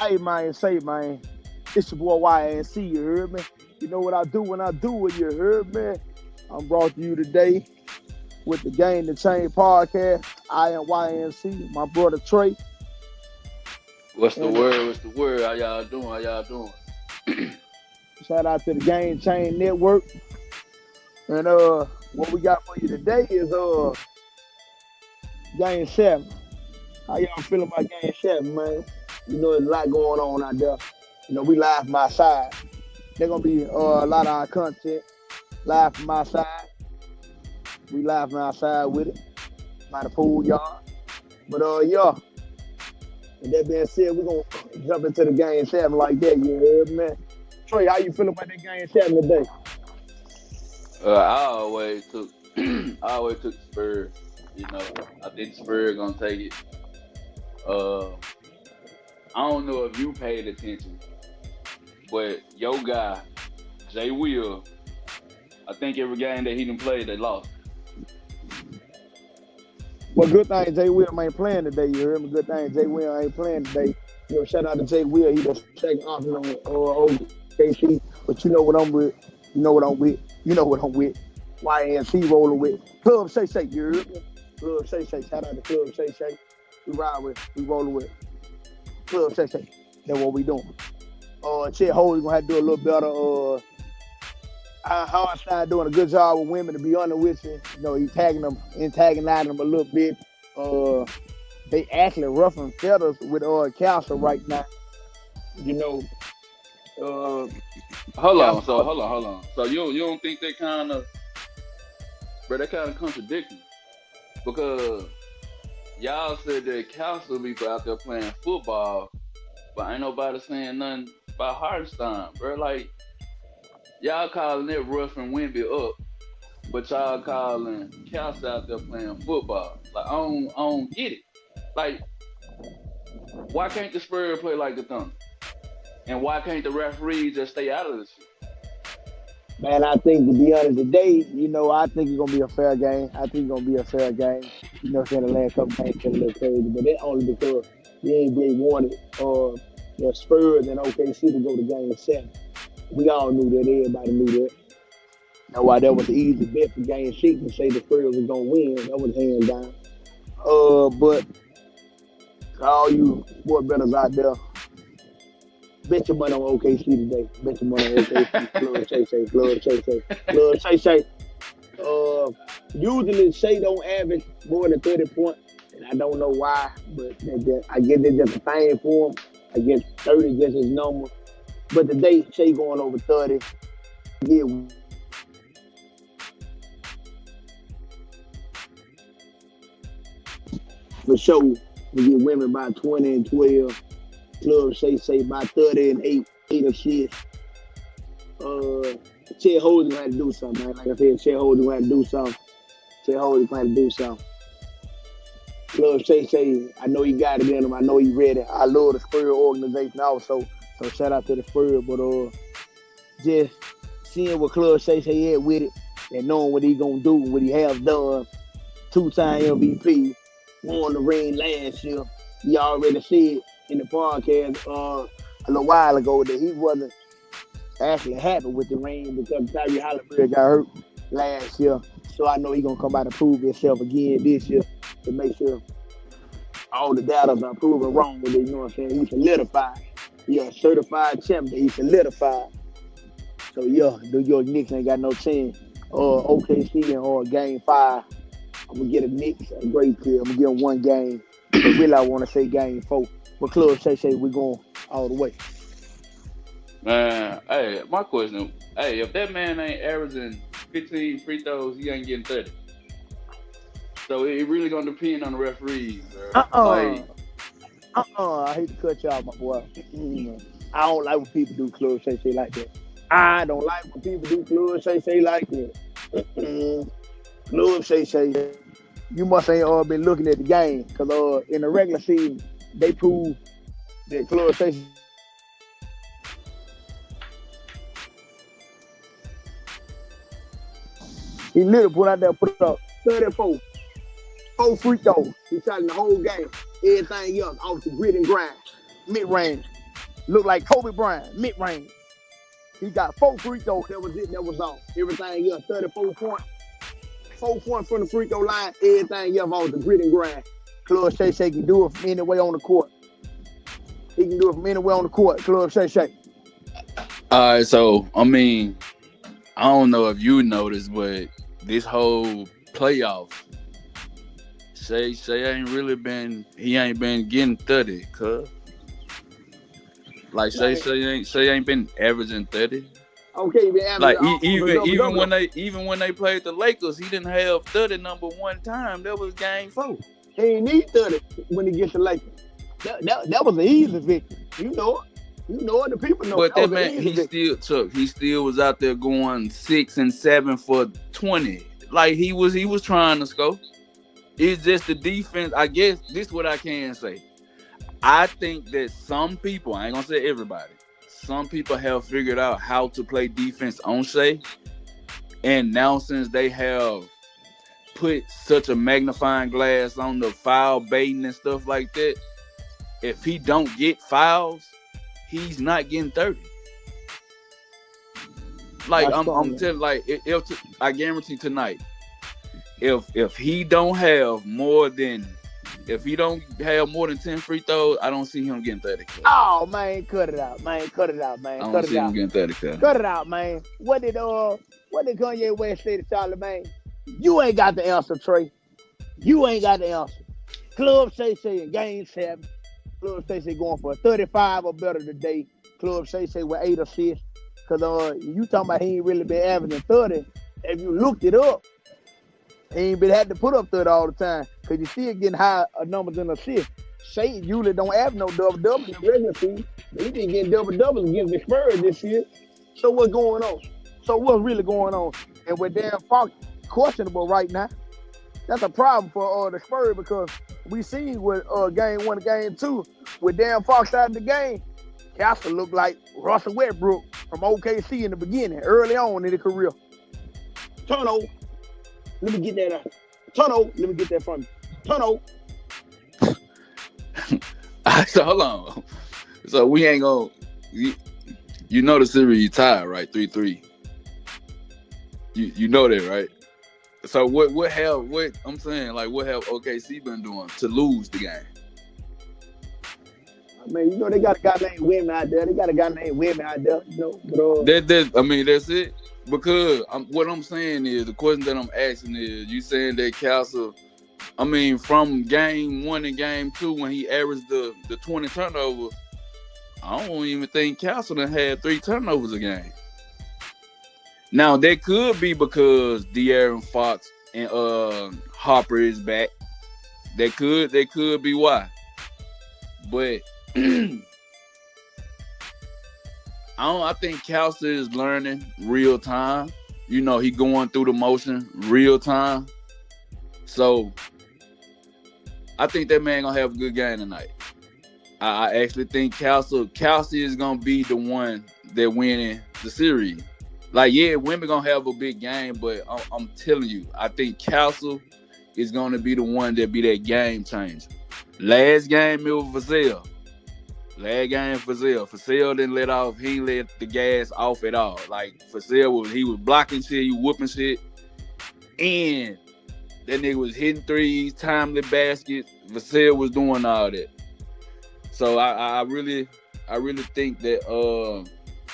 Hey man, say man, it's your boy YNC, you heard me? You know what I do when I do it, you heard me? I'm brought to you today with the Game to Change podcast. I am YNC, my brother Trey, What's the and word? What's the word? How y'all doing? How y'all doing? shout out to the Game Change Network. And what we got for you today is Game 7. How y'all feeling about Game 7, man? You know there's a lot going on out there. You know, we live from outside. There's gonna be a lot of our content live from outside. We live from outside with it. By the pool yard. But yeah. With that being said, we're gonna jump into the Game 7 like that, you heard me? Trey, how you feeling about that Game 7 today? I always took, I always took the Spurs. You know, I think the Spurs gonna take it. Uh, I don't know if you paid attention, but your guy, Jay Will, I think every game that he done played, they lost. Well, good thing Jay Will ain't playing today, you heard me? Good thing Jay Will ain't playing today. You know, shout out to Jay Will. He the second option on OKC. But you know what I'm with. You know what I'm with. You know what I'm with. YNC rolling with. Club Shay Shay, you heard me? Club Shay Shay. Shout out to Club Shay Shay. We ride with. We rolling with. Club Shay Shay. That's what we doing. Chet Holmes gonna have to do a little better. Hartenstein doing a good job with women, to be honest with you. You know, he's tagging them, antagonizing them a little bit. They actually roughing feathers with Castle right now. You know, Hold on. So you don't think they kind of, bro? They kind of contradicting because y'all said that Castle be out there playing football, but ain't nobody saying nothing about Hartenstein, bro. Like y'all calling it rough and Wimby up, but y'all calling Castle out there playing football. Like I don't get it. Like why can't the Spurs play like the Thunder? And why can't the referees just stay out of this shit? man, I think to be honest today, you know, I think it's gonna be a fair game. I think it's gonna be a fair game. You know, saying the last couple games been a little crazy, but that only because the NBA wanted the Spurs and OKC to go to Game 7. We all knew that. Everybody knew that. That's why that was the easy bet for Game 6 to say the Spurs was gonna win. That was hands down. But to all you sport bettors out there, bet your money on OKC today. Bet your money on OKC. Club Shay Shay. Club Shay Shay. Club Shay Shay. Usually Shay don't average more than 30 points, and I don't know why, but I guess it's just a thing for him. I guess 30 just his number. But today Shay going over 30. Yeah. For sure, we get women by 20 and 12. Club Shay Shay by 30 and 8 assists. Chet Holmes gonna have to do something, man. Like I said, Chet Holmes gonna have to do something. Chet Holmes gonna have to do something. Club Shay Shay, I know he got it in him. I know he ready. I love the Spurs organization also. So shout out to the Spurs. But just seeing what Club Shay Shay had with it and knowing what he gonna do, what he has done. 2-time MVP, won the ring last year. He already said in the podcast a little while ago that he wasn't actually happy with the ring because Tyrese Halliburton got hurt last year. So I know he's gonna come out and prove himself again this year to make sure all the doubters are proven wrong with it. You know what I'm saying? He's solidified. He's a certified champion. He's solidified. So yeah, New York Knicks ain't got no chance. OKC and Game 5. I'm gonna get a Knicks a great deal. I'm gonna give them one game. But really, I want to say Game 4. But Club Shay Shay, we going all the way. Man, hey, my question, hey, if that man ain't averaging 15 free throws, he ain't getting 30. So it really gonna depend on the referees, bro. Like, I hate to cut you off, my boy. I don't like when people do Club Shay Shay like that. I don't like when people do Club Shay Shay like that. Club Shay Shay, you must ain't been looking at the game, because in the regular season, they proved that Club Shay Shay he literally put up 34. 4 free throws. He shot in the whole game. Everything else off the grit and grind. Mid-range. Look like Kobe Bryant, mid-range. He got 4 free throws. That was it. That was all. Everything else, 34 points. 4 points from the free throw line. Everything else on the grit and grind. Club Shay Shay can do it from anywhere on the court. He can do it from anywhere on the court. Club Shay Shay. All right, so I mean, I don't know if you noticed, but this whole playoff, Shay ain't really been. He ain't been getting 30, cuz. Like Shay ain't been averaging 30. Okay, man. Like even when they played the Lakers, he didn't have 30 number one time. That was game 4. He ain't need 30 when he gets the Lakers. That was an easy victory. You know it. You know it. The people know. But that man, he still was out there going 6 and 7 for 20. Like he was trying to score. It's just the defense. I guess this is what I can say. I think that some people, I ain't gonna say everybody, some people have figured out how to play defense on Shay. And now since they have put such a magnifying glass on the foul baiting and stuff like that, if he don't get fouls, he's not getting 30. Like I'm telling, like I guarantee tonight, if he don't have more than 10 free throws, I don't see him getting 30. Oh man, cut it out, man. I don't see him getting 30. Cut it out, man. What did Kanye West say to Charlie, man? You ain't got the answer, Trey. You ain't got the answer. Club Shay Shay in game 7. Club Shay Shay going for a 35 or better today. Club Shay Shay with 8 assists. Cause you talking about he ain't really been averaging 30. If you looked it up, he ain't been had to put up 30 all the time. Cause you still getting high numbers in assists. Shay usually don't have no double-double in the regular season. But he been getting double-doubles against the Spurs this year. So what's going on? So what's really going on? And with De'Aaron Fox questionable right now, that's a problem for the Spurs because we seen with game 1 and game 2 with De'Aaron Fox out of the game, Castle looked like Russell Westbrook from OKC in the beginning, early on in his career. Turnover. Let me get that out. Turnover. Let me get that from you. Turnover. So hold on. So we ain't gonna. You know the series tied, right? 3-3. You know that, right? So what I'm saying, like what have OKC been doing to lose the game? I mean, you know they got a guy named Wimmy out there. You know. But, that's it. Because what I'm saying is, the question that I'm asking is, you saying that Castle, from game 1 and game 2 when he averaged the 20 turnovers, I don't even think Castle done had 3 turnovers a game. Now that could be because De'Aaron Fox and Harper is back. That could be why. But I think Castle is learning real time. You know, he going through the motion real time. So I think that man gonna have a good game tonight. I actually think Castle is gonna be the one that winning the series. Like, yeah, women gonna have a big game, but I'm telling you, I think Castle is gonna be the one that be that game changer. Last game it was Vassell. Vassell didn't let off. He didn't let the gas off at all. Like Vassell was blocking shit, he was whooping shit, and that nigga was hitting threes, timely baskets. Vassell was doing all that. So I really think that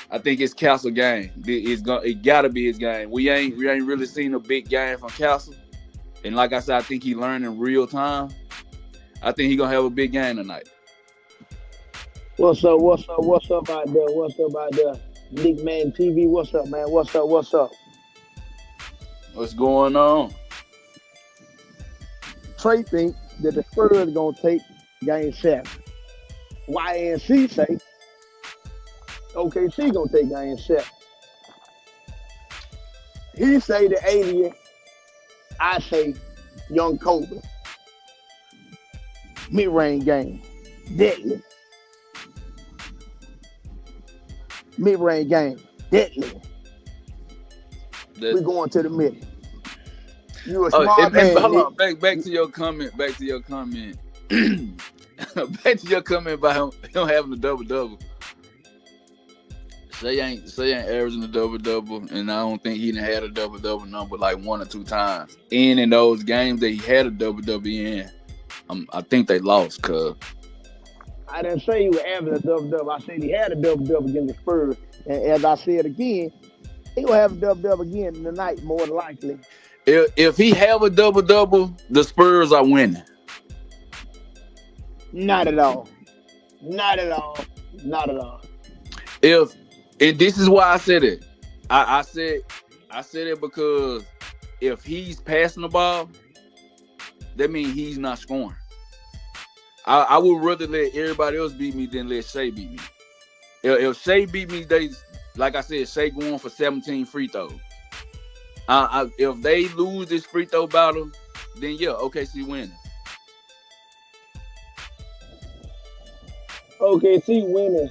I think it's Castle game. It gotta be his game. We ain't really seen a big game from Castle, and like I said, I think he learning real time. I think he gonna have a big game tonight. What's up out there? Big Man TV, what's up, man? What's up? What's going on? Trey think that the Spurs are gonna take game 7. YNC say OKC gonna take game 7. He say the alien. I say young Kobe. Mid-range game. Deadly. Mid-range game. Deadly. We going to the middle. You a smart man. Hold on. Back to your comment. Back to your comment about him having a double-double. Say ain't averaging a double double, and I don't think he done had a double double number like 1 or 2 times. And in those games that he had a double double in, I think they lost. Cause I didn't say he was having a double double. I said he had a double double against the Spurs. And as I said again, he gonna have a double double again tonight, more than likely. if he have a double double, the Spurs are winning. Not at all. Not at all. Not at all. If and this is why I said it. I said it because if he's passing the ball, that means he's not scoring. I would rather let everybody else beat me than let Shea beat me. If Shea beat me, like I said, Shea going for 17 free throws. If they lose this free throw battle, then yeah, OKC winning. OKC winning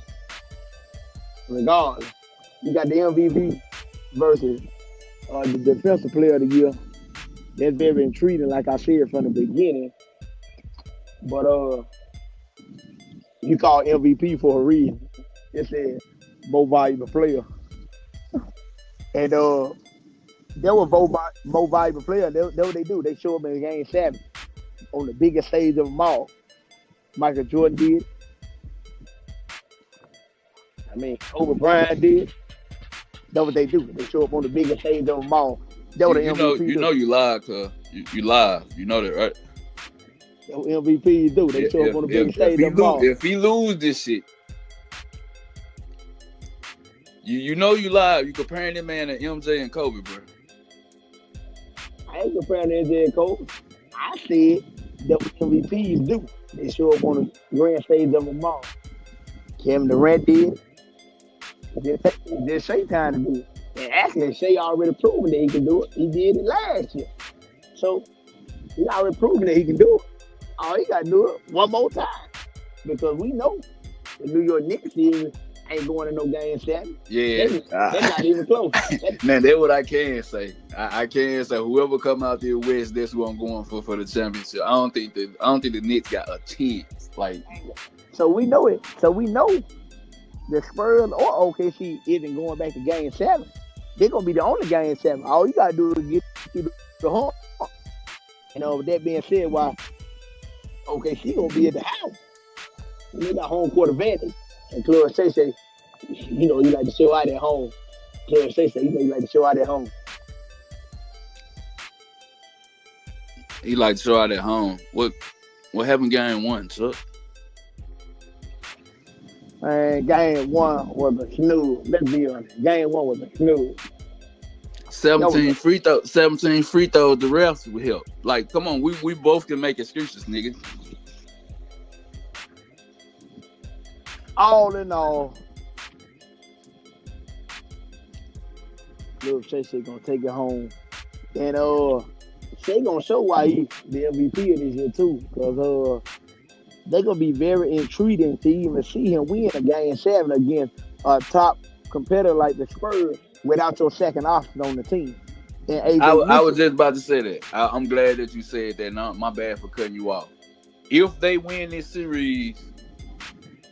regardless. You got the MVP versus the defensive player of the year. That's very intriguing, like I said from the beginning. But you call MVP for a reason. It said most valuable player. And they were more valuable player. That's what they do. They show up in game 7 on the biggest stage of them all. Michael Jordan did. I mean, Kobe Bryant did. That's what they do. They show up on the biggest stage of them all. That's what the MVP you do. know you lied, cuz. You lied. You know that, right? That's what MVPs do. They show up on the biggest stage of them all. If he lose this shit, you know you lied. You comparing that man to MJ and Kobe, bro. I ain't comparing MJ and Kobe. I said that what MVPs do. They show up on the grand stage of them all. Kevin Durant did. It's Shea time to do it. And actually, Shea already proven that he can do it. He did it last year. So, he already proven that he can do it. All he got to do it one more time. Because we know the New York Knicks season ain't going to no game 7. Yeah. They're not even close. Man, that's what I can say. I can say whoever come out there west, that's who I'm going for the championship. I don't think the Knicks got a chance. Like, so we know it. So we know the Spurs or OKC isn't going back to game 7. They're gonna be the only game 7. All you gotta do is get through the hump. And with that being said, why OKC gonna be at the house? They got home court advantage. And Club Shay, you know, you like to show out at home. Club Shay, you know, you like to show out at home. he like to show out at home. What happened game 1, Chuck? Man, game 1 was a snooze. Let's be honest. Game 1 was a snooze. 17 free throws. The refs would help. Like, come on, we both can make excuses, nigga. All in all, little Shay gonna take it home, and Shay gonna show why he's the MVP of this year too, because they're gonna be very intriguing to even see him win a game 7 against a top competitor like the Spurs without your second option on the team. And I was just about to say that. I'm glad that you said that. No, my bad for cutting you off. If they win this series,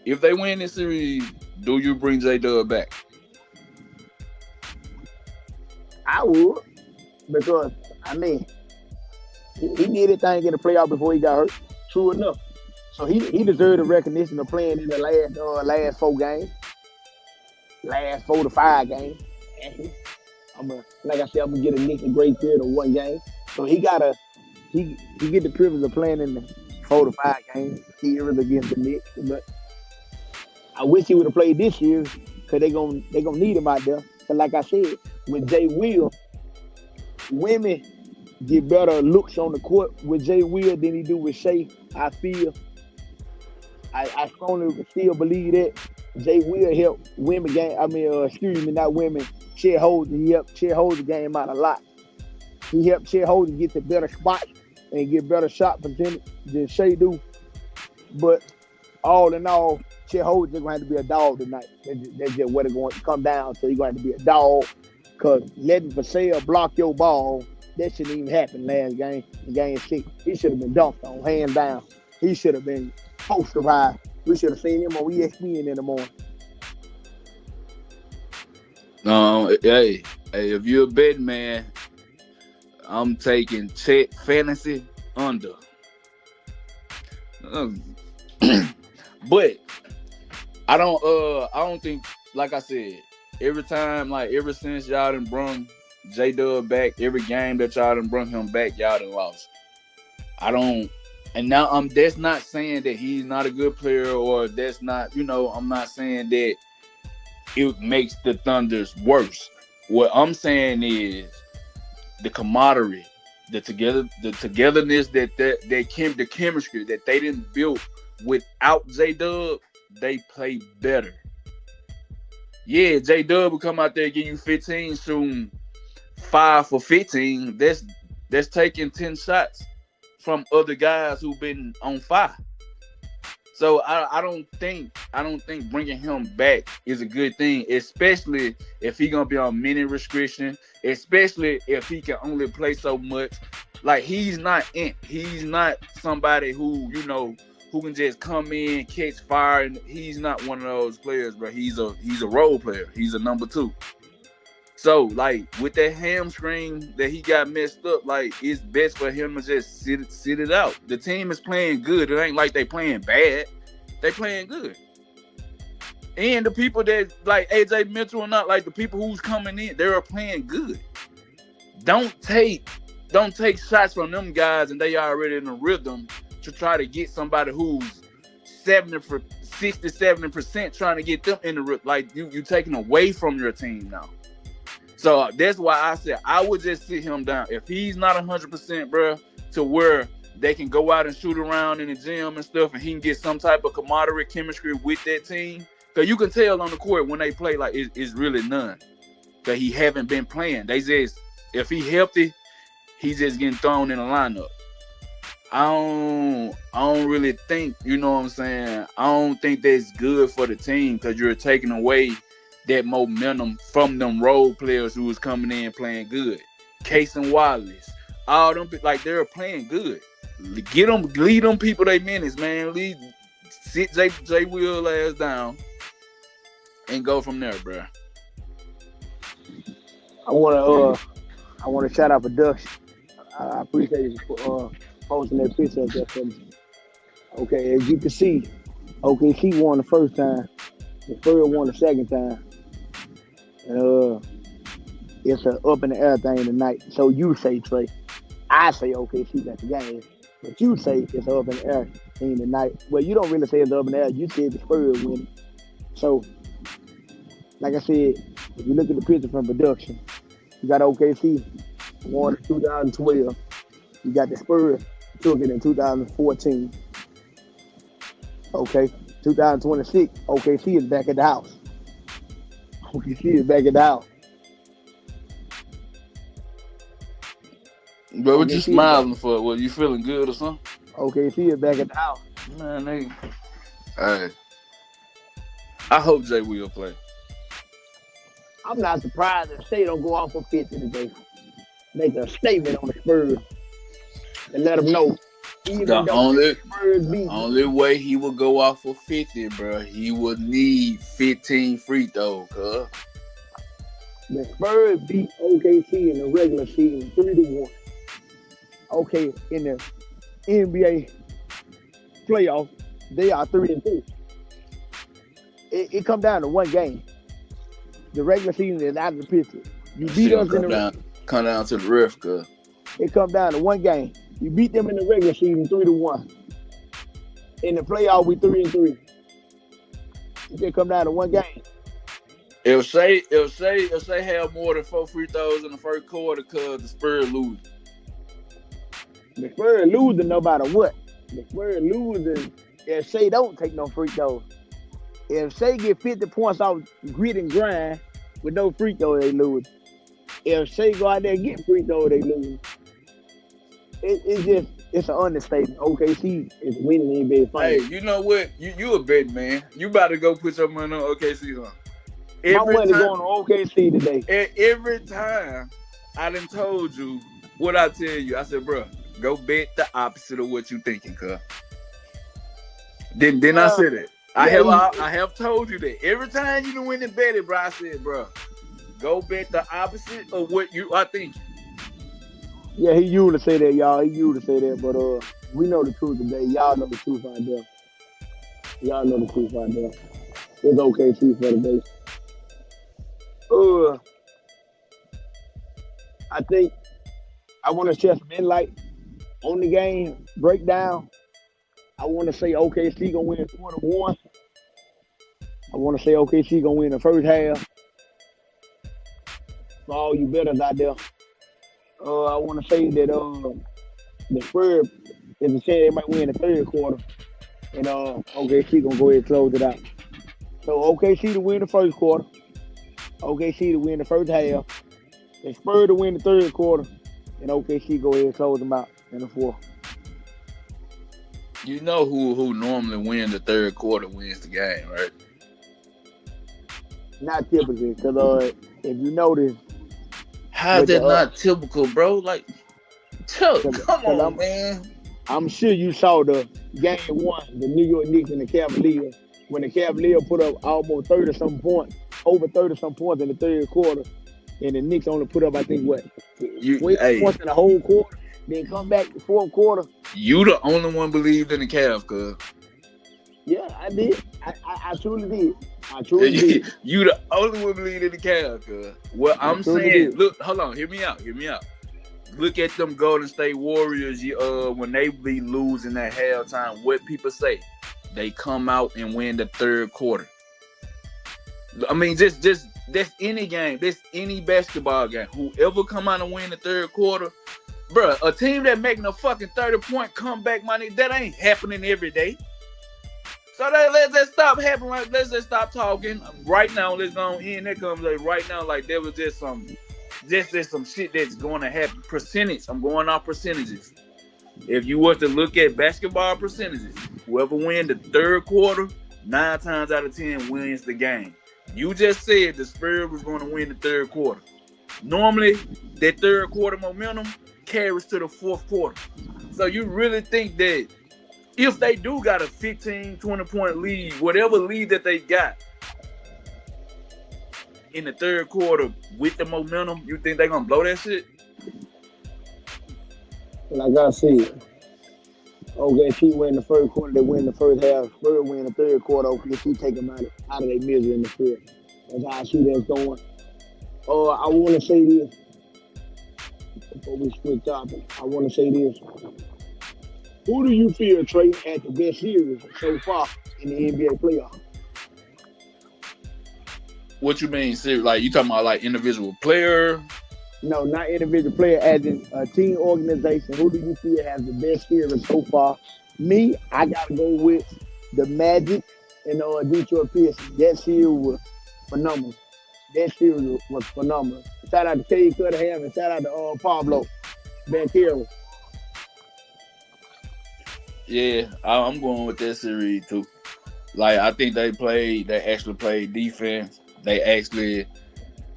do you bring J-Dub back? I would, because I mean, he did his thing in the playoff before he got hurt. True enough. So he deserved the recognition of playing in the last 4 games, last 4 to 5 games. Like I said, I'm gonna get a Knicks a great period of 1 game. So he get the privilege of playing in the 4 to 5 games series against the Knicks. But I wish he would have played this year, because they gonna need him out there. But like I said, with Jay Will, women get better looks on the court with Jay Will than he do with Shea. I feel. I strongly still believe that Jay Will help women game. Not women. Chet Holden. He helped Chet Holden game out a lot. He helped Chet Holden get to better spots and get better shot percentage than Shea do. But all in all, Chet Holden is going to have to be a dog tonight. That's just what it's going to come down to. He's going to have to be a dog, because letting Vassell block your ball, that shouldn't even happen last game, in game 6. He should have been dunked on, hands down. He should have been posterized. We should have seen him on ESPN in the morning. Hey, if you're a betting man, I'm taking Chet fantasy under. Um, but I don't think, like I said, every time, like ever since y'all done brung J Dub back, every game that y'all done brung him back, y'all done lost. I don't, and now that's not saying that he's not a good player, or that's not, I'm not saying that it makes the Thunders worse. What I'm saying is the camaraderie, the togetherness the chemistry that they didn't build without J Dub, they play better. Yeah, J Dub will come out there and give you 15, shooting 5 for 15. That's taking 10 shots from other guys who've been on fire. So I don't think bringing him back is a good thing, especially if he's gonna be on minute restriction, especially if he can only play so much. Like he's not somebody who who can just come in, catch fire, and he's not one of those players, bro. He's a role player. He's a number 2. So, like, with that hamstring that he got messed up, like, it's best for him to just sit it out. The team is playing good. It ain't like they playing bad. They playing good. And the people that, like, AJ Mitchell or not, like, the people who's coming in, they're playing good. Don't take shots from them guys and they already in a rhythm to try to get somebody who's 60-70% trying to get them in the rhythm. Like, you taking away from your team now. So that's why I said I would just sit him down. If he's not 100%, bro, to where they can go out and shoot around in the gym and stuff, and he can get some type of camaraderie chemistry with that team, because you can tell on the court when they play, like, it's really none. Because he haven't been playing. They just, if he healthy, he's just getting thrown in the lineup. I don't really think, you know what I'm saying? I don't think that's good for the team, because you're taking away that momentum from them role players who was coming in playing good. Case and Wallace, all them, like, they're playing good. Lead them people they minutes, man. Sit Jay Will ass down and go from there, bro. I wanna shout out Production. I appreciate you posting that picture up there for me. Okay, as you can see, OKC won the first time. The Spurs won the second time. It's an up in the air thing tonight. So you say, Trey. I say OKC got the game. But you say it's an up in the air thing tonight. Well, you don't really say it's up in the air. You said the Spurs winning. So, like I said, if you look at the picture from Production, you got OKC won in 2012. You got the Spurs took it in 2014. Okay, 2026, OKC is back at the house. OKC is back at the house. But what you smiling for? What, you feeling good or something? OKC is back at the house. Man, hey, I hope Jay will play. I'm not surprised if Shea don't go off for 50 today. Make a statement on the Spurs and let them know. The only way he would go off for 50, bro, he would need 15 free throws, cuz. The Spurs beat OKC in the regular season 3-1. Okay, in the NBA playoffs, they are 3-2. It come down to one game. The regular season is out of the picture. You beat us in the come down to the ref, cuz. It come down to one game. You beat them in the regular season 3-1. In the playoff, we 3-3. It just come down to one game. If Shea have more than 4 free throws in the first quarter, cuz the Spurs lose. The Spurs losing no matter what. The Spurs losing if Shea don't take no free throws. If Shea get 50 points off grit and grind with no free throws, they lose. If Shea go out there and get free throws, they lose. It's an understatement. OKC is winning the NBA finals. Hey, you know what? You a bet, man. You about to go put your money on OKC, huh? My money going on OKC today. Every time I done told you what I tell you, I said, bro, go bet the opposite of what you thinking, cuz. Then I said it. I have told you that. Every time you done went and bet it, bro, I said, bro, go bet the opposite of what you are thinking. Yeah, he usually say that, y'all. He usually say that, but we know the truth today. Y'all know the truth out there. Y'all know the truth out there. It's OKC for the day. Uh, I think I want to share some insight on the game breakdown. I want to say OKC gonna win 21. I want to say OKC gonna win the first half. For all you bettors out there, I want to say that the Spurs is a chance they might win the third quarter, and OKC gonna go ahead and close it out. So OKC to win the first quarter, OKC to win the first half, and Spurs to win the third quarter, and OKC go ahead and close them out in the fourth. You know who normally wins the third quarter wins the game, right? Not typically, because if you notice, How is that not typical, bro? Like, Chuck, come on, I'm, man. I'm sure you saw the game one, the New York Knicks and the Cavaliers, when the Cavaliers put up almost 30-some points, over 30-some points in the third quarter, and the Knicks only put up, I think, 12 points in the whole quarter, then come back the fourth quarter. You the only one believed in the Cavs, cuz. Yeah, I did. I truly did. I truly did. You the only one believed in the Cavs, cuz. Well, I'm saying, look, hold on, hear me out. Look at them Golden State Warriors when they be losing at halftime. What people say, they come out and win the third quarter. I mean, just that's any game. That's any basketball game. Whoever come out and win the third quarter, bruh, a team that making a fucking 30-point comeback, money, that ain't happening every day. So let's stop happening. Like, let's just stop talking right now. Let's go in. There comes like right now. Like there was just some shit that's going to happen. Percentage. I'm going off percentages. If you was to look at basketball percentages, whoever win the third quarter, 9 times out of 10 wins the game. You just said the Spurs was going to win the third quarter. Normally, that third quarter momentum carries to the fourth quarter. So you really think that if they do got a 15, 20-point lead, whatever lead that they got in the third quarter with the momentum, you think they're going to blow that shit? Like I said, OKC win the first quarter, they win the first half. Spurs win the third quarter, OKC take them out of their misery in the fourth. That's how I see that's going. I want to say this before we switch topics. I want to say this. Who do you feel, Trey, had the best series so far in the NBA playoffs? What you mean, serious? Like you talking about like individual player? No, not individual player, as in a team organization. Who do you feel has the best series so far? Me, I gotta go with the Magic and Detroit Pistons. That series was phenomenal. Shout out to Cade Cunningham and shout out to Pablo Banchero. Yeah, I'm going with that series too. Like I think they actually played defense. They actually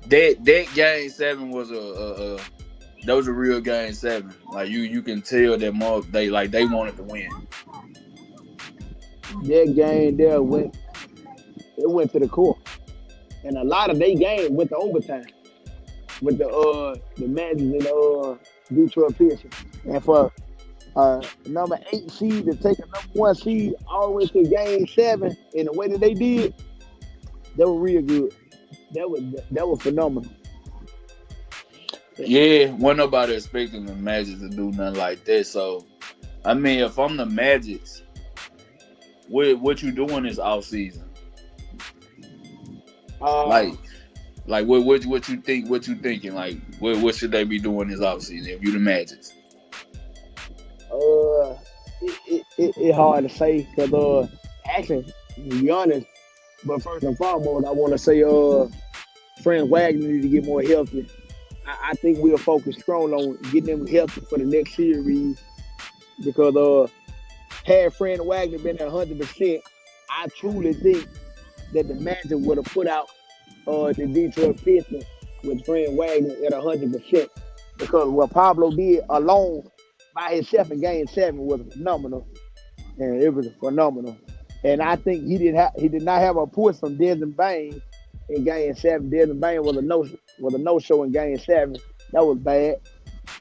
that game 7 was that was a real game 7. Like you can tell that they wanted to win. That game there went to the core. And a lot of their game went to overtime with the Magic and Detroit Pistons. And for number 8 seed to take a number 1 seed all the way to game 7 in the way that they did, that was real good. That was phenomenal. Yeah, wasn't nobody expecting the Magic to do nothing like that. So, I mean, if I'm the Magics, what you doing this off season? Like what you think? What you thinking? Like what should they be doing this off season if you the Magics? It's hard to say because actually, to be honest, but first and foremost, I want to say Franz Wagner need to get more healthy. I think we'll focus strong on getting them healthy for the next series because had Franz Wagner been at 100%, I truly think that the Magic would have put out the Detroit Pistons with Franz Wagner at 100% because what Pablo did alone by himself in Game 7 was phenomenal, and it was phenomenal. And I think he did not have a push from Desmond Bain in Game 7. Desmond Bain was a no show in Game 7. That was bad.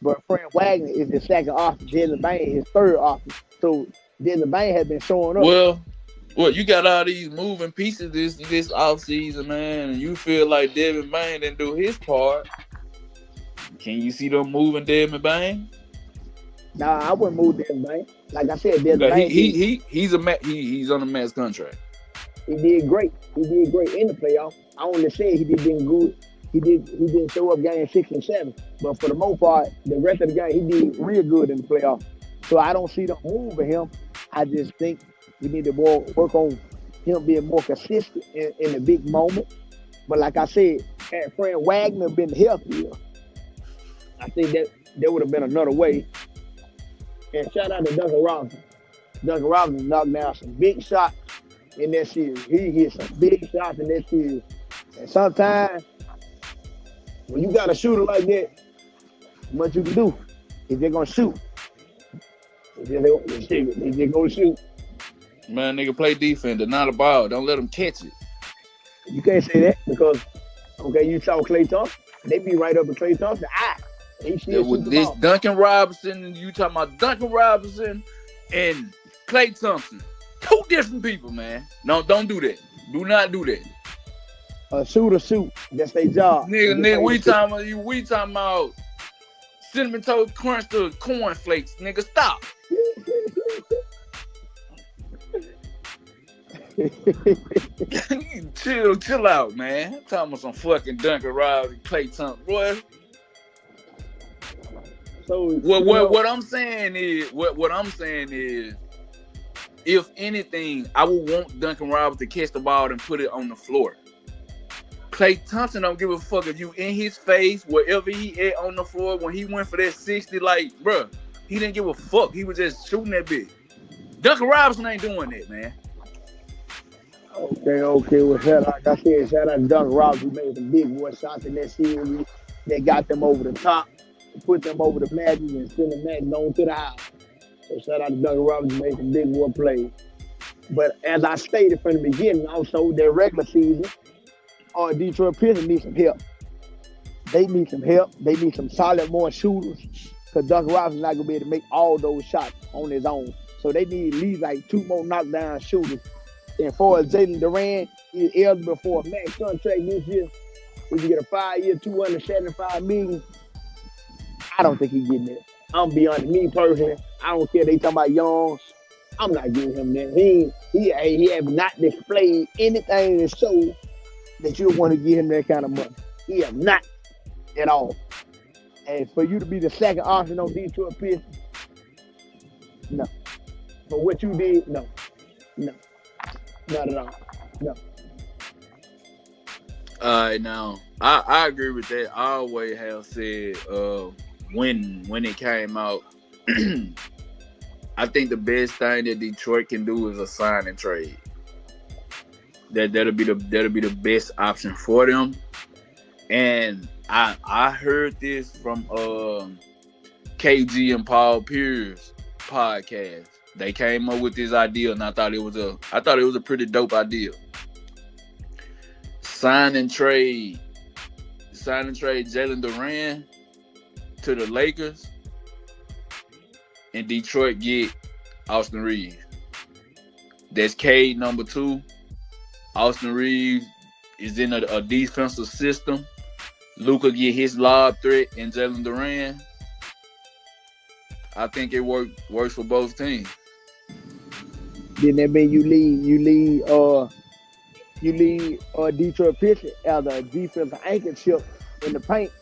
But Frank Wagner is his second option. Desmond Bain is his third option. So Desmond Bain has been showing up. Well, you got all these moving pieces this offseason, man, and you feel like Desmond Bain didn't do his part. Can you see them moving Desmond Bain? Nah, I wouldn't move Desmond Bain. Like I said, Desmond Okay, Bain. he's on a max contract. He did great. He did great in the playoffs. I only said he did good. He didn't show up Game 6 and 7. But for the most part, the rest of the game, he did real good in the playoffs. So I don't see them moving him. I just think we need to work on him being more consistent in the big moment. But like I said, had Frank Wagner been healthier, I think that there would have been another way. And shout out to Duncan Robinson. Duncan Robinson knocked down some big shots in that series. He hit some big shots in that series. And sometimes, when you got a shooter like that, what you can do is they're going to shoot. They're just going to shoot. Man, nigga, play defense, not a ball. Don't let them catch it. You can't say that because, okay, you saw Klay Thompson. They be right up with Klay Thompson. He still shoot the this ball. Duncan Robinson, you talking about Duncan Robinson and Klay Thompson. Two different people, man. No, don't do that. Do not do that. A shooter shoot. That's their job. Nigga, we talking about cinnamon toast crunch to cornflakes. Nigga, stop. chill out, man. I'm talking about some fucking Duncan Robinson, Klay Thompson, boy. So what I'm saying is, if anything, I would want Duncan Robinson to catch the ball and put it on the floor. Klay Thompson don't give a fuck if you in his face, wherever he at on the floor. When he went for that 60, like, bruh, he didn't give a fuck. He was just shooting that bitch. Duncan Robinson ain't doing that, man. Okay. Well, shout out to Duncan Robinson. He made some big boy shots in that series. They got them over the top, put them over the Magic, and send the Magic on to the house. So shout out to Duncan Robinson, made some big boy plays. But as I stated from the beginning, also their regular season, Detroit Pistons need some help. They need some help. They need some solid more shooters because Duncan Robinson's not gonna be able to make all those shots on his own. So they need at least like 2 more knockdown shooters. And for Jalen Duran, he's eligible for a max contract this year. If you get a 5-year, $275 million, I don't think he's getting it. I'm beyond me personally. I don't care. They talking about Young. I'm not giving him that. He have not displayed anything to show that you want to give him that kind of money. He have not at all. And for you to be the second option on Detroit Pistons, no. For what you did, no. Not at all. No. All right, now I agree with that. I always have said when it came out, I think the best thing that Detroit can do is a sign and trade. That'll be the best option for them. And I heard this from KG and Paul Pierce podcast. They came up with this idea, and I thought it was a pretty dope idea. Sign and trade Jalen Duran to the Lakers, and Detroit get Austin Reeves. That's Cade number 2. Austin Reeves is in a defensive system. Luka get his lob threat and Jalen Duran. I think it works for both teams. Then that mean you lead Detroit Pistons as a defensive anchor chip in the paint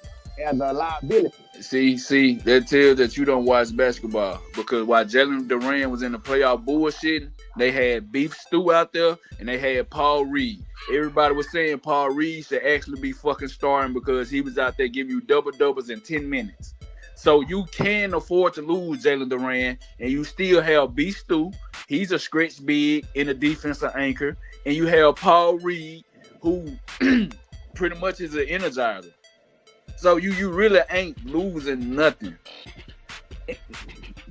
as a liability. See, that tells that you don't watch basketball, because while Jalen Duran was in the playoff bullshitting, they had Beef Stew out there and they had Paul Reed. Everybody was saying Paul Reed should actually be fucking starting because he was out there giving you double-doubles in 10 minutes. So you can afford to lose Jalen Duran, and you still have Beef Stew. He's a stretch big in a defensive anchor. And you have Paul Reed, who pretty much is an energizer. So you really ain't losing nothing.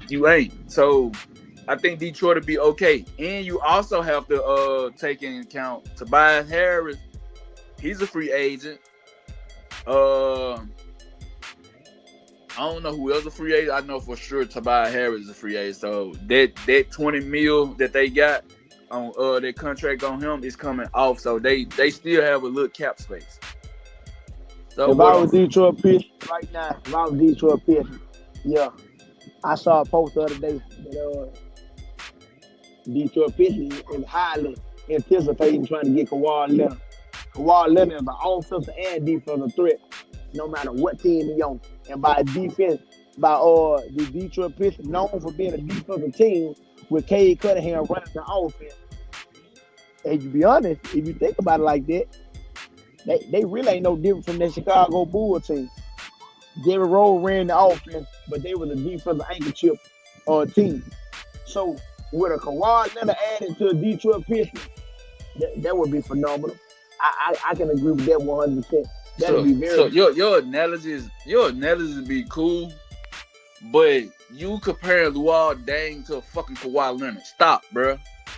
You ain't. So I think Detroit will be okay. And you also have to take into account Tobias Harris. He's a free agent. I don't know who else a free agent. I know for sure Tobias Harris is a free agent. So that $20 million that they got on their contract on him is coming off. So they still have a little cap space. So if I was Detroit Pistons right now, if I was Detroit Pistons, yeah, I saw a post the other day that Detroit Pistons is highly anticipating trying to get Kawhi Leonard. Kawhi Leonard is an offensive and defensive threat, no matter what team he's on. And by defense, the Detroit Pistons known for being a defensive team with Cade Cunningham running the offense. And to be honest, if you think about it like that, they really ain't no different from that Chicago Bulls team. Derrick Rose ran the offense, but they were the defensive anchor chip team. So with a Kawhi Leonard added to a Detroit Pistons, that would be phenomenal. I can agree with that 100%. That would be very. So your analogies be cool, but you compare Luol Deng to a fucking Kawhi Leonard. Stop, bro.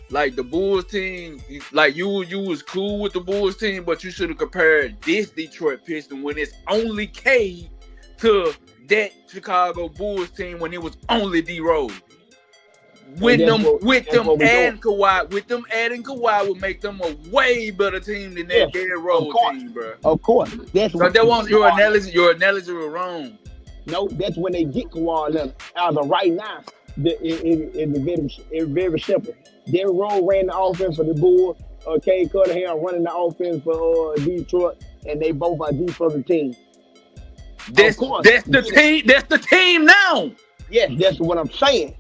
Like the Bulls team, like you was cool with the Bulls team, but you should have compared this Detroit Pistons when it's only Cade to that Chicago Bulls team when it was only D Rose. With them adding Kawhi would make them a way better team than that Derrick Rose team, bro. Of course. So that was your analogy. Your analogy was wrong. No, that's when they get Kawhi Leonard. As of right now, it's very simple. Derrick Rose ran the offense for the Bulls. Cade Cunningham running the offense for Detroit, and they both are defensive teams. That's the team. That's the team now. Yes, that's what I'm saying.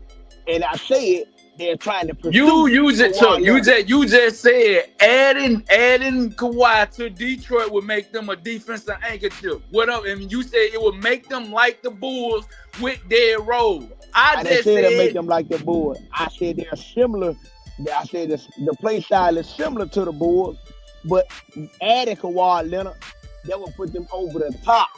And I said they're trying to pursue. You just said adding Kawhi to Detroit would make them a defensive anchor chip. What up? And you said it would make them like the Bulls with Derrick Rose. I just said it make them like the Bulls. I said they're similar. I said the play style is similar to the Bulls, but adding Kawhi Leonard, that will put them over the top.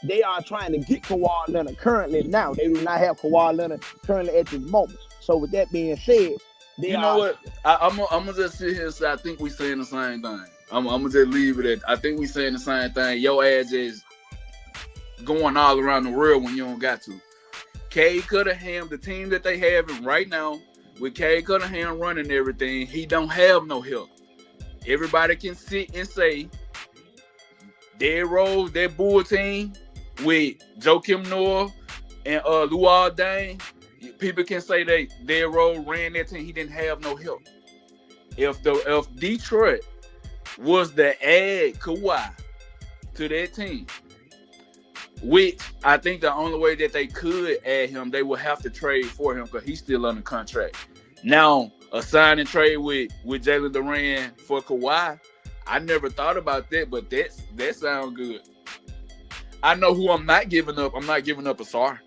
They are trying to get Kawhi Leonard currently now. They do not have Kawhi Leonard currently at this moment. So with that being said, what? I'm gonna just sit here and say I think we saying the same thing. I'm gonna just leave it at I think we saying the same thing. Your ass is going all around the world when you don't got to. Cade Cunningham, the team that they have right now, with Cade Cunningham running everything, he don't have no help. Everybody can sit and say Derrick Rose, that Bull team with Joakim Noah and Luol Deng, people can say that Derrick Rose ran that team. He didn't have no help. If Detroit was to add Kawhi to that team, which I think the only way that they could add him, they would have to trade for him because he's still under contract. Now, a sign and trade with Jalen Duren for Kawhi, I never thought about that, but that sounds good. I know who I'm not giving up. I'm not giving up Asar.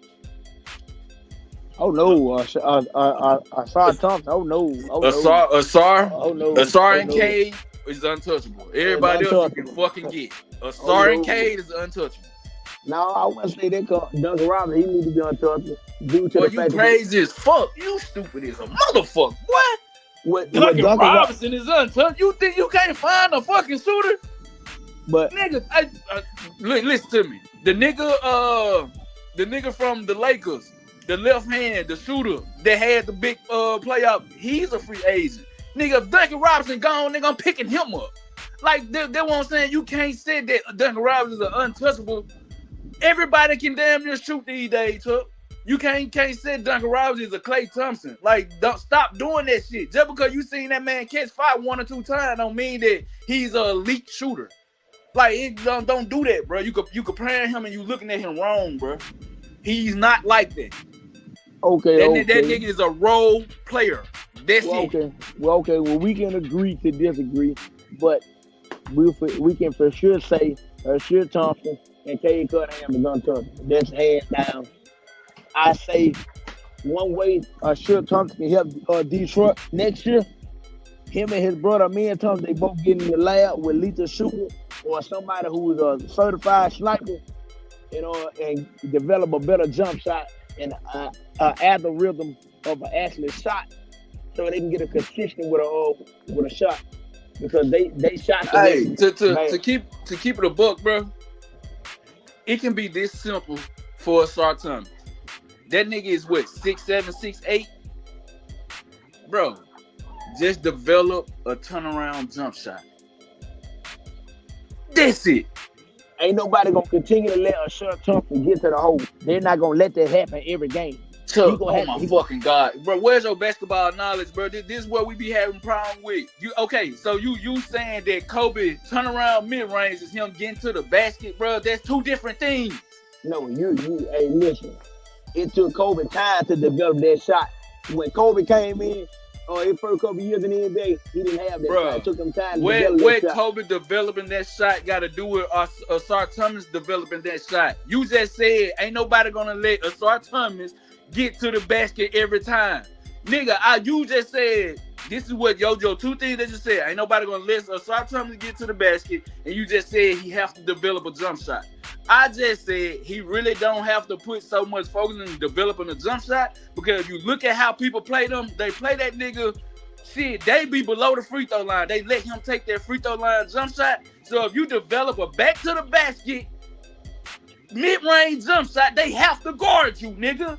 Oh no, Asar Thompson. Oh no, Asar. Oh no, Asar and Cade is untouchable. Everybody else you can fucking get. Asar and Cade is untouchable. No, I wouldn't say that. Duncan Robinson, he need to be untouchable. Due to the fact you crazy as fuck. You stupid as a motherfucker. What? Duncan Robinson is untouchable. You think you can't find a fucking shooter? But nigga, listen to me. The nigga from the Lakers, the left hand, the shooter that had the big playoff, he's a free agent. Nigga, if Duncan Robinson gone, nigga, I'm picking him up. Like that's what I'm saying. You can't say that Duncan Robinson is untouchable. Everybody can damn near shoot these days, Tuck. You can't say Duncan Robinson is a Klay Thompson. Like, don't stop doing that shit. Just because you seen that man catch fire 1 or 2 times don't mean that he's an elite shooter. Like, don't do that, bro. You comparing him and you looking at him wrong, bro. He's not like that. Okay. That nigga is a role player. That's it. Well, we can agree to disagree, but we can for sure say Asar Thompson and Cade Cunningham is untouchable. That's hands down. I say one way Asar Thompson can help Detroit next year. Him and his brother, Amen Thompson, they both get in the lab with lethal shooter or somebody who is a certified sniper, and develop a better jump shot and add the rhythm of an actual shot, so they can get a consistent with a shot. because they shot the Hey, nigga. to keep it a buck, bro. It can be this simple for Ausar Thomas. That nigga is what 6'7", 6'8", bro. Just develop a turnaround jump shot. That's it. Ain't nobody gonna continue to let Ausar Thompson get to the hole. They're not gonna let that happen every game. Chuck, oh my fucking God, bro. Where's your basketball knowledge, bro? This is what we be having problem with. So you saying that Kobe turnaround mid range is him getting to the basket, bro? That's two different things. No, hey, listen. It took Kobe time to develop that shot. When Kobe came in, his first couple years in the NBA, he didn't have that shot. It took him time to develop that shot. Kobe developing that shot got to do with Ausar Thomas developing that shot. You just said ain't nobody gonna let Ausar Thomas get to the basket every time. Nigga, you just said this is what Yojo, two things that you said. Ain't nobody gonna let Ausar Thomas get to the basket, and you just said he have to develop a jump shot. I just said he really don't have to put so much focus in developing a jump shot, because if you look at how people play them, they play that nigga, shit, they be below the free throw line. They let him take that free throw line jump shot. So if you develop a back to the basket, mid-range jump shot, they have to guard you, nigga.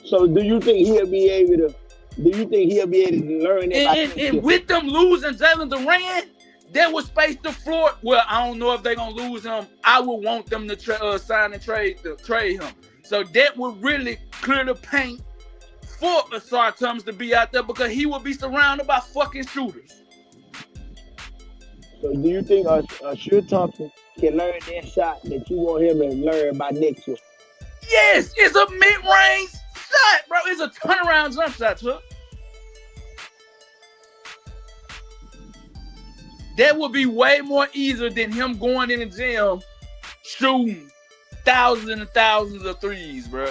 So do you think he'll be able to learn that? And with them losing Jalen Duren, there was space to floor. Well, I don't know if they're gonna lose him. I would want them to sign and trade him. So that would really clear the paint for Ausar Thomas to be out there, because he will be surrounded by fucking shooters. So do you think Ausar Thompson can learn that shot that you want him to learn by next year? Yes, it's a mid-range shot, bro. It's a turnaround jump shot, Chuck. That would be way more easier than him going in the gym shooting thousands and thousands of threes, bro.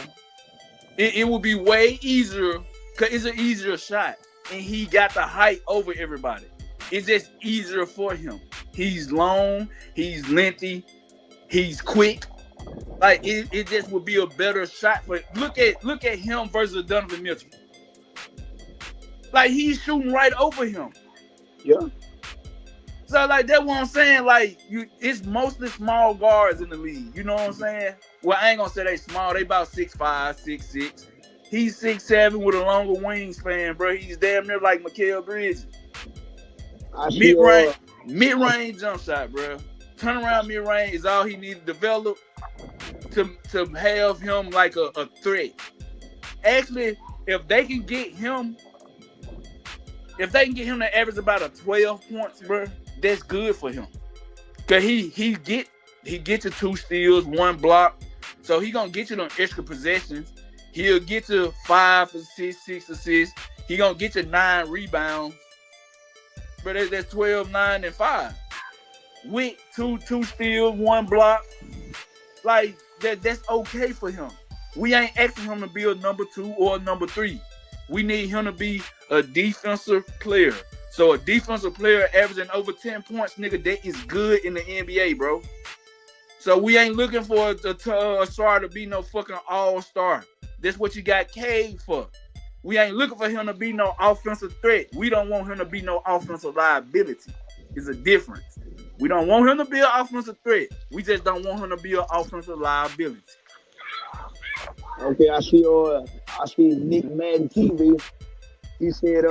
It would be way easier, because it's an easier shot, and he got the height over everybody. It's just easier for him. He's long, he's lengthy, he's quick. Like it just would be a better shot. But look at him versus Donovan Mitchell. Like, he's shooting right over him. Yeah. So, like, that's what I'm saying. Like, it's mostly small guards in the league. You know what I'm saying? Well, I ain't gonna say they small. They about 6'5", 6'6". He's 6'7" with a longer wingspan, bro. He's damn near like Mikal Bridges. Mid-range jump shot, bro. Turnaround mid-range is all he needs to develop to have him like a threat. Actually, if they can get him to average about 12 points, bro, that's good for him. Cause he get you 2 steals, 1 block. So he gonna get you them extra possessions. He'll get you 5 assists, 6 assists. He gonna get you 9 rebounds. But that's 12, 9, and 5. With 2 steals, 1 block. Like, that's okay for him. We ain't asking him to be a number 2 or a number 3. We need him to be a defensive player. So a defensive player averaging over 10 points, nigga, that is good in the NBA, bro. So we ain't looking for a star to be no fucking all-star. That's what you got Cade for. We ain't looking for him to be no offensive threat. We don't want him to be no offensive liability. It's a difference. We don't want him to be an offensive threat. We just don't want him to be an offensive liability. Okay, I see Nick Madden TV. He said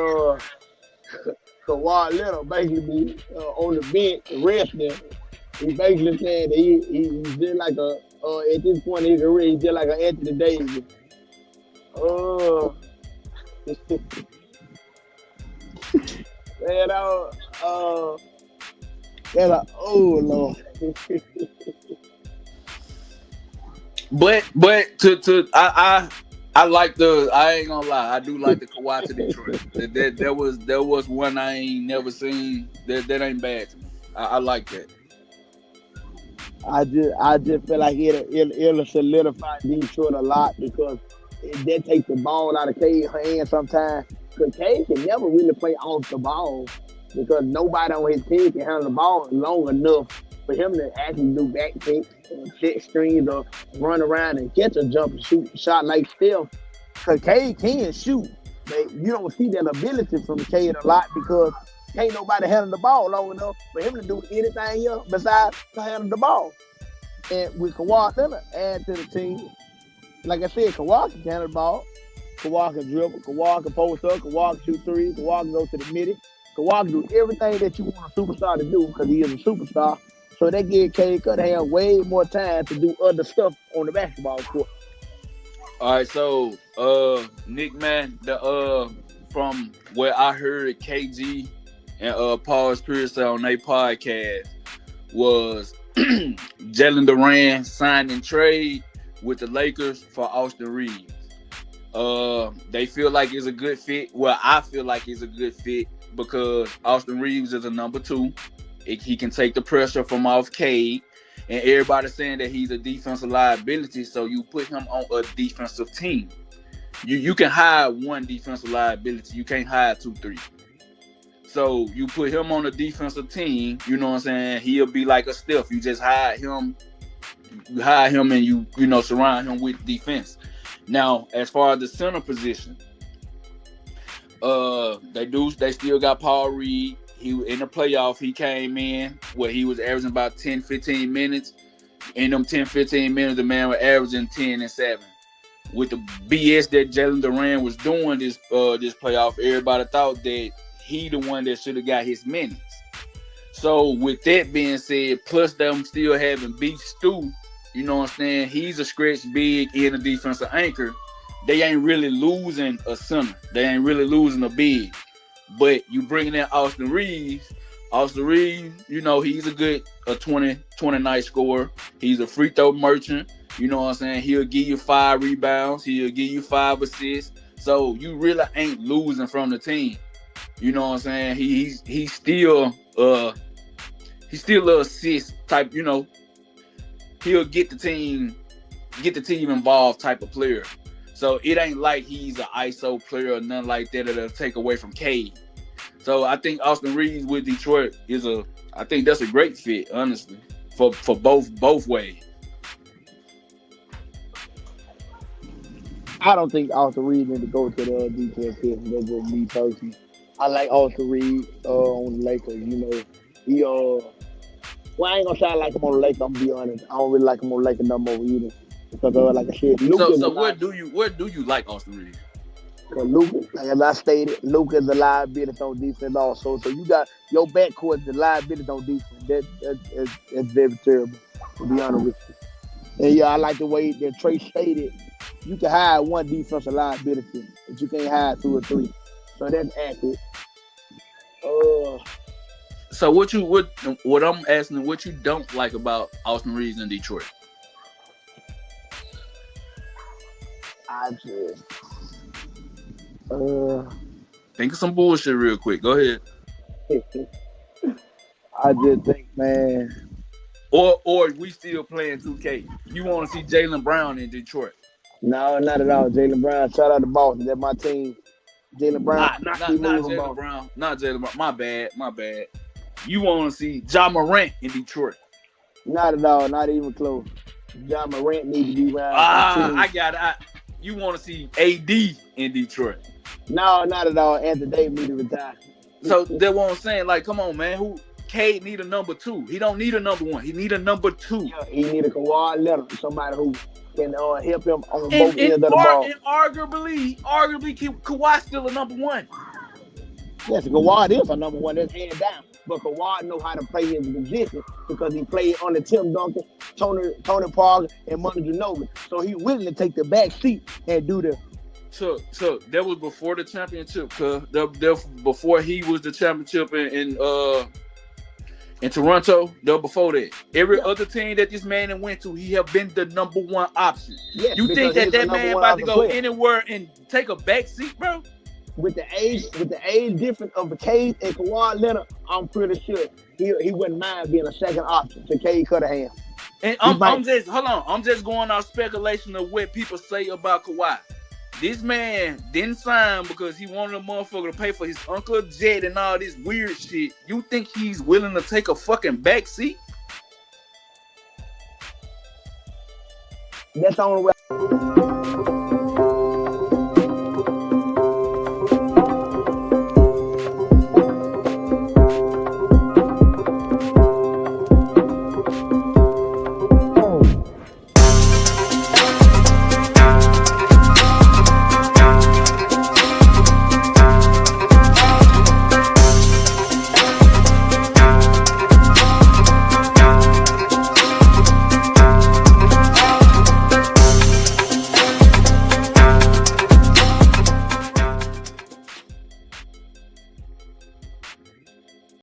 Kawhi Leonard basically be on the bench resting. He basically said that he's just like at this point in his career, he's just like an Anthony Davis. Man, they're like, oh Lord. But I like I ain't gonna lie, I do like the Kawhi to Detroit. There was one I ain't never seen. That ain't bad to me. I like that. I just feel like it'll solidify Detroit a lot, because that takes the ball out of Cade's hands sometimes. Because Cade can never really play off the ball, because nobody on his team can handle the ball long enough for him to actually do back kicks, set screens, or run around and catch a jump and shoot a shot like Steph. Because Cade can shoot, but you don't see that ability from Cade a lot, because Ain't nobody handling the ball long enough for him to do anything here besides to handle the ball. And with Kawhi Leonard add to the team, like I said, Kawhi can handle the ball. Kawhi can dribble. Kawhi can post up. Kawhi can shoot three. Kawhi can go to the midi. Kawhi can do everything that you want a superstar to do because he is a superstar. So that gives Cade Cunningham way more time to do other stuff on the basketball court. All right, so Nick, man, from where I heard KG and Paul Pierce on their podcast was Jalen Duran signed and trade with the Lakers for Austin Reeves. They feel like it's a good fit. Well, I feel like it's a good fit because Austin Reeves is a number 2. He can take the pressure from off Cade, and everybody's saying that he's a defensive liability. So you put him on a defensive team. You can hire one defensive liability. You can't hire 2, 3. So you put him on a defensive team. You know what I'm saying? He'll be like a Steph. You just hire him. You hire him and you surround him with defense. Now, as far as the center position, they still got Paul Reed. He in the playoff, he came in where he was averaging about 10, 15 minutes. In them 10, 15 minutes, the man was averaging 10 and 7. With the BS that Jalen Duran was doing this playoff, everybody thought that he the one that should have got his minutes. So with that being said, plus them still having Beef Stew, you know what I'm saying? He's a stretch big in a defensive anchor. They ain't really losing a center. They ain't really losing a big. But you bringing in Austin Reeves. Austin Reeves, you know, he's a 20 night scorer. He's a free throw merchant. You know what I'm saying? He'll give you 5 rebounds. He'll give you 5 assists. So you really ain't losing from the team. You know what I'm saying? He's still an assist type, you know. He'll get the team involved type of player. So it ain't like he's an ISO player or nothing like that that'll take away from Cade. So I think Austin Reeves with Detroit I think that's a great fit, honestly, for both ways. I don't think Austin Reeves need to go to the defense here. That's just me personally. I like Austin Reeves on the Lakers. You know, he well, I ain't gonna sound like him on the Lakers. I'm gonna be honest. I don't really like him on the Lakers no more either. Because like I said, Luka. So where do you like Austin Reeves? Luka, like as I stated, Luka is a liability on defense also. So you got your backcourt is a liability on defense. That's very terrible, to be honest with you. And yeah, I like the way that Trey stated. You can hire one defensive liability, but you can't hire 2 or 3. So that's accurate. So what I'm asking, what you don't like about Austin Reeves in Detroit? I just think of some bullshit real quick. Go ahead. I just think, man. Or we still playing 2K. You want to see Jaylen Brown in Detroit? No, not at all. Jaylen Brown, shout out to Boston. That's my team. Jaylen Brown, not Jaylen Brown. Not Jaylen Brown. My bad. You want to see Ja Morant in Detroit? Not at all. Not even close. Ja Morant needs to be around. I got it. You want to see AD in Detroit? No, not at all. Anthony Davis need to retire. So that's what I'm saying. Like, come on, man. Cade need a number 2. He don't need a number 1. He need a number 2. Yeah, he need a Kawhi Leonard, somebody who can help him on both ends of the ball. And arguably, Kawhi's still a number 1. Yes, Kawhi is a number 1. That's hands down. But Kawhi know how to play his position because he played under Tim Duncan, Tony Parker, and Manu Ginobili. So he's willing to take the back seat and do the. So that was before the championship, cuz before he was the championship in Toronto. That before that, every other team that this man went to, he have been the number 1 option. Yes, you think that man about to go anywhere and take a back seat, bro? With the age difference of the Cade and Kawhi Leonard, I'm pretty sure he wouldn't mind being a second option to Cade Cunningham. And I'm just going off speculation of what people say about Kawhi. This man didn't sign because he wanted a motherfucker to pay for his Uncle Jet and all this weird shit. You think he's willing to take a fucking back seat? That's the only way.